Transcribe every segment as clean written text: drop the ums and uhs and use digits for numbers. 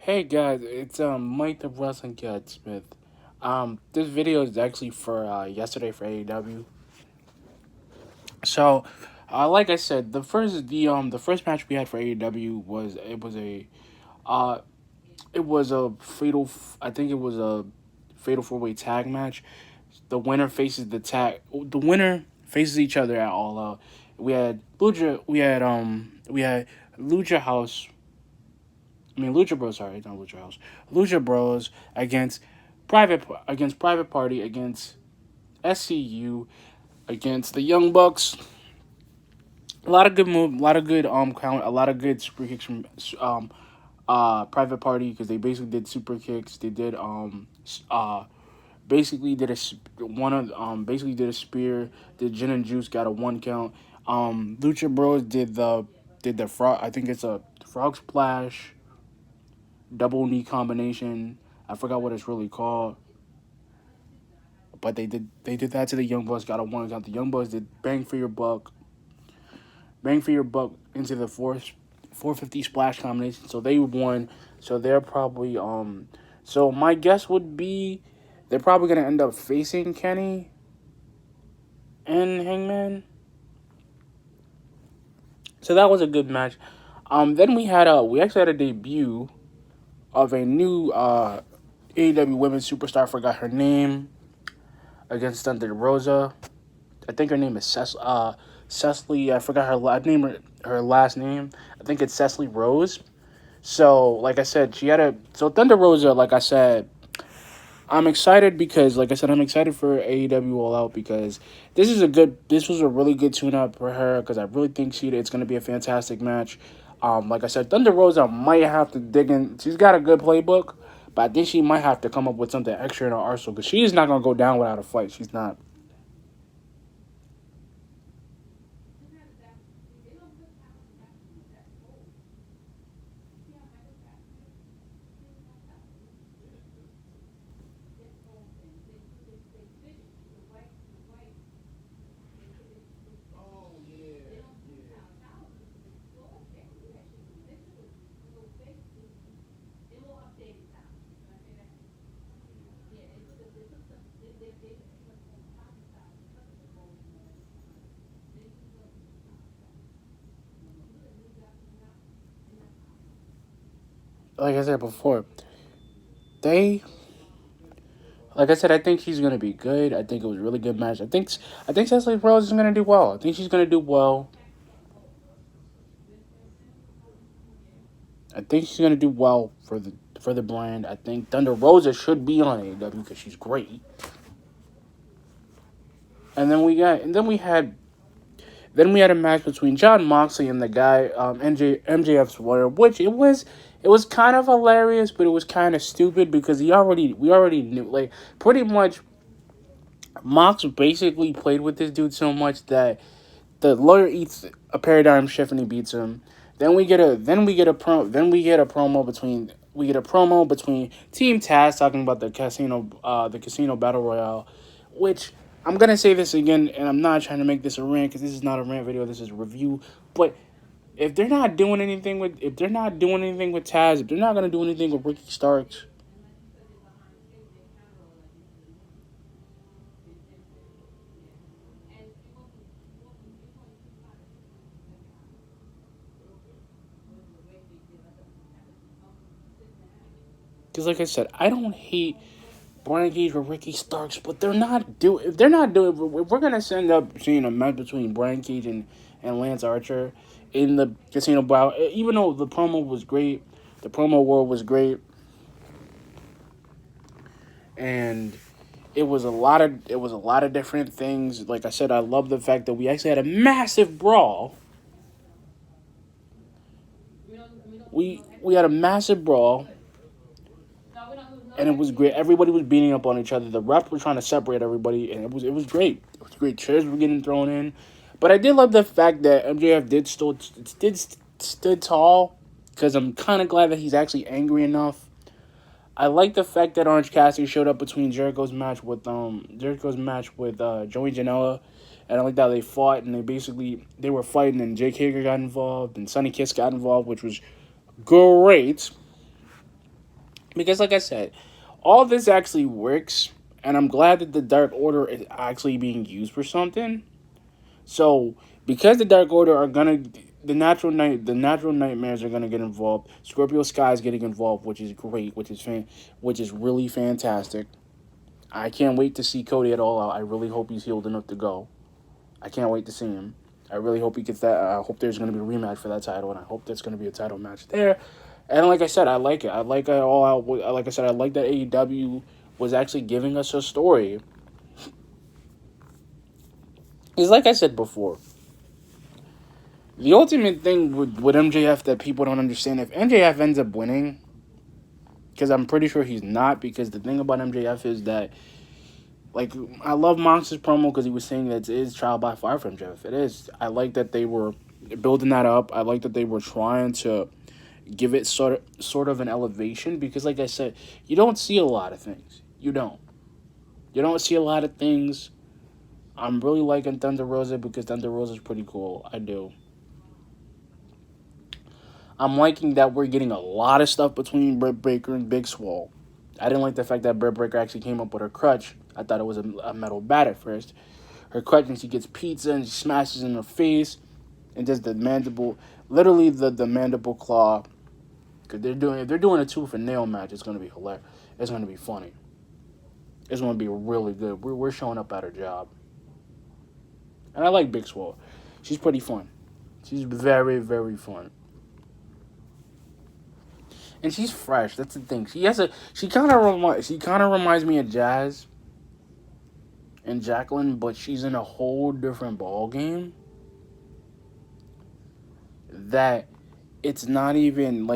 Hey guys, it's Mike the Wrestling Cat Smith. This video is actually for yesterday for AEW. So, like I said, the first match we had for AEW was uh it was a I think it was a fatal 4-way tag match. The winner faces each other at All Out. We had Lucha House. I mean Lucha Bros. Sorry, not Lucha House. Lucha Bros against Private Party against SCU against the Young Bucks. A lot of good move, a lot of good count, a lot of good super kicks from Private Party because they basically did super kicks. They did basically did a one of basically did a spear. Did Gin and Juice got a 1 count. Lucha Bros did the frog. I think it's a frog splash double knee combination. I forgot what it's really called. But they did that to the Young Bucks, got a 1 count. The Young Bucks did bang for your buck into the 450 splash combination. So they won. So they're probably so my guess would be they're probably gonna end up facing Kenny and Hangman. So that was a good match. Then we actually had a debut of a new AEW Women's Superstar. I forgot her name against Thunder Rosa. I think her name is Cecily. I forgot her last name. I think it's Cecily Rose. So, like I said, Thunder Rosa. Like I said, I'm excited because, like I said, I'm excited for AEW All Out because this was a really good tune up for her because I really think it's going to be a fantastic match. Like I said, Thunder Rosa might have to dig in. She's got a good playbook, but I think she might have to come up with something extra in her arsenal because she's not going to go down without a fight. She's not. Like I said before, they like I said, I think she's gonna be good. I think it was a really good match. I think Cecily Rose is gonna do well. I think she's gonna do well. I think she's gonna do well for the brand. I think Thunder Rosa should be on AEW because she's great. And then we had a match between John Moxley and the guy MJF's Warrior, which it was kind of hilarious, but it was kind of stupid because we already knew, like, pretty much Mox basically played with this dude so much that the lawyer eats a paradigm shift and he beats him. We get a promo between Team Taz talking about the casino battle royale, which I'm gonna say this again, and I'm not trying to make this a rant because this is not a rant video. This is a review. But if they're not doing anything with Taz, if they're not gonna do anything with Ricky Starks, because like I said, I don't hate Brian Cage or Ricky Starks, but if they're not doing, if we're gonna end up seeing a match between Brian Cage and Lance Archer in the casino battle, even though the promo world was great, and it was a lot of different things. Like I said, I love the fact that we actually had a massive brawl. We had a massive brawl, and it was great. Everybody was beating up on each other. The refs were trying to separate everybody, and it was great. It was great. Chairs were getting thrown in, but I did love the fact that MJF did stood tall because I'm kind of glad that he's actually angry enough. I like the fact that Orange Cassidy showed up between Jericho's match with Joey Janela, and I like that they fought and they were fighting and Jake Hager got involved and Sonny Kiss got involved, which was great. Because, like I said, all this actually works, and I'm glad that the Dark Order is actually being used for something. So, because the Dark Order are gonna, the natural nightmares are gonna get involved. Scorpio Sky is getting involved, which is great, which is really fantastic. I can't wait to see Cody at all out. I really hope he's healed enough to go. I can't wait to see him. I really hope he gets that. I hope there's going to be a rematch for that title, and I hope there's going to be a title match there. And like I said, I like it. I like it all out. Like I said, I like that AEW was actually giving us a story. Because like I said before, the ultimate thing with MJF that people don't understand, if MJF ends up winning, because I'm pretty sure he's not, because the thing about MJF is that, like, I love Mox's promo because he was saying that it is trial by fire for MJF. It is. I like that they were building that up. I like that they were trying to give it sort of an elevation, because like I said, you don't see a lot of things. You don't see a lot of things. I'm really liking Thunder Rosa because Thunder Rosa is pretty cool. I do. I'm liking that we're getting a lot of stuff between Britt Baker and Big Swole. I didn't like the fact that Britt Baker actually came up with her crutch. I thought it was a metal bat at first. Her crutch, and she gets pizza and she smashes in her face and does the mandible, literally the mandible claw. Cause if they're doing a tooth and nail match, it's gonna be hilarious. It's gonna be funny. It's gonna be really good. We're showing up at her job, and I like Big Swole. She's pretty fun. She's very, very fun. And she's fresh. That's the thing. She kind of reminds me of Jazz and Jacqueline, but she's in a whole different ball game. That it's not even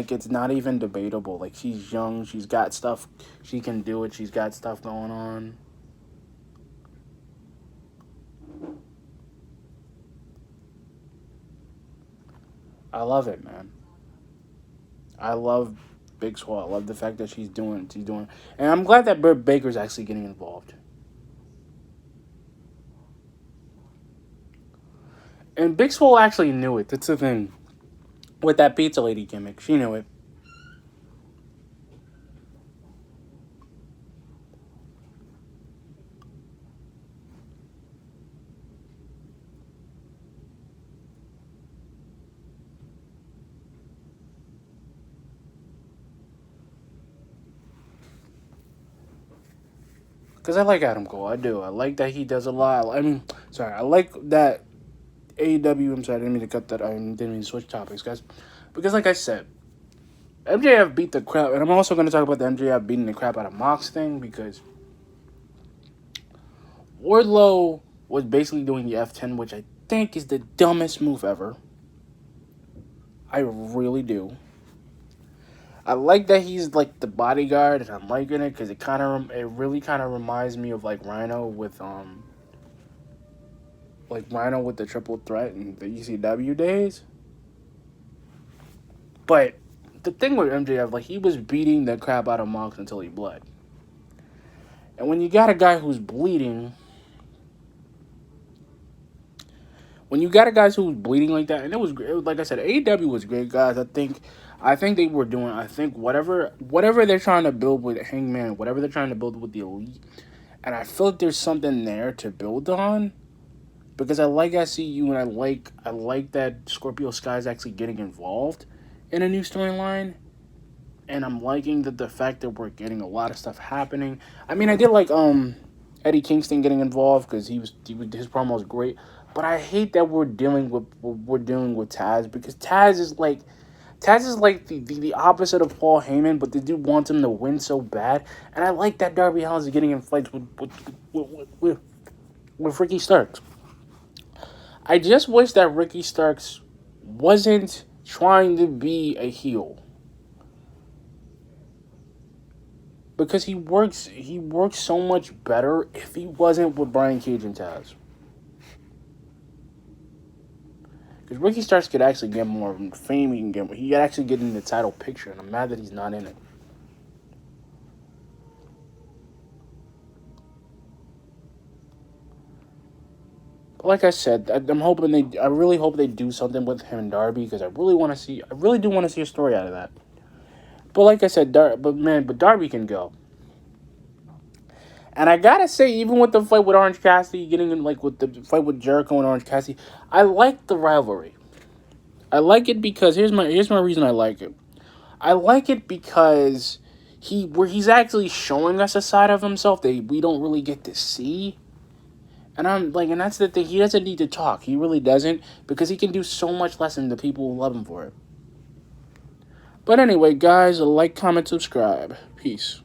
debatable. Like, she's young. She's got stuff. She can do it. She's got stuff going on. I love it, man. I love Big Swole. I love the fact that she's doing, and I'm glad that Britt Baker's actually getting involved. And Big Swole actually knew it. That's the thing with that pizza lady gimmick. She knew it. Because I like Adam Cole. I do. I like that he does a lot. I mean, sorry. I like that AEW. I'm sorry. I didn't mean to cut that. I didn't mean to switch topics, guys. Because, like I said, MJF beat the crap. And I'm also going to talk about the MJF beating the crap out of Mox thing, because Wardlow was basically doing the F10, which I think is the dumbest move ever. I really do. I like that he's like the bodyguard, and I'm liking it because it really kind of reminds me of like Rhino with the triple threat in the ECW days. But the thing with MJF, like, he was beating the crap out of Mox until he bled. And when you got a guy who's bleeding, like that, and it was like I said, AEW was great, guys. I think they were doing. I think whatever they're trying to build with Hangman, whatever they're trying to build with the Elite, and I feel like there's something there to build on, because I like SCU, and I like that Scorpio Sky is actually getting involved in a new storyline, and I'm liking the fact that we're getting a lot of stuff happening. I mean, I did like Eddie Kingston getting involved because his promo was great, but I hate that we're dealing with Taz, because Taz is like the opposite of Paul Heyman, but they do want him to win so bad. And I like that Darby Allin is getting in fights with Ricky Starks. I just wish that Ricky Starks wasn't trying to be a heel, because he works so much better if he wasn't with Brian Cage and Taz. Because Ricky Starks could actually get more fame. He could actually get in the title picture, and I'm mad that he's not in it. But like I said, I really hope they do something with him and Darby, because I really do want to see a story out of that. But like I said, but Darby can go. And I gotta say, even with the fight with Orange Cassidy, getting in like with the fight with Jericho and Orange Cassidy, I like the rivalry. I like it because here's my reason I like it. I like it because he's actually showing us a side of himself that we don't really get to see. And and that's the thing. He doesn't need to talk. He really doesn't, because he can do so much less than the people who love him for it. But anyway, guys, like, comment, subscribe. Peace.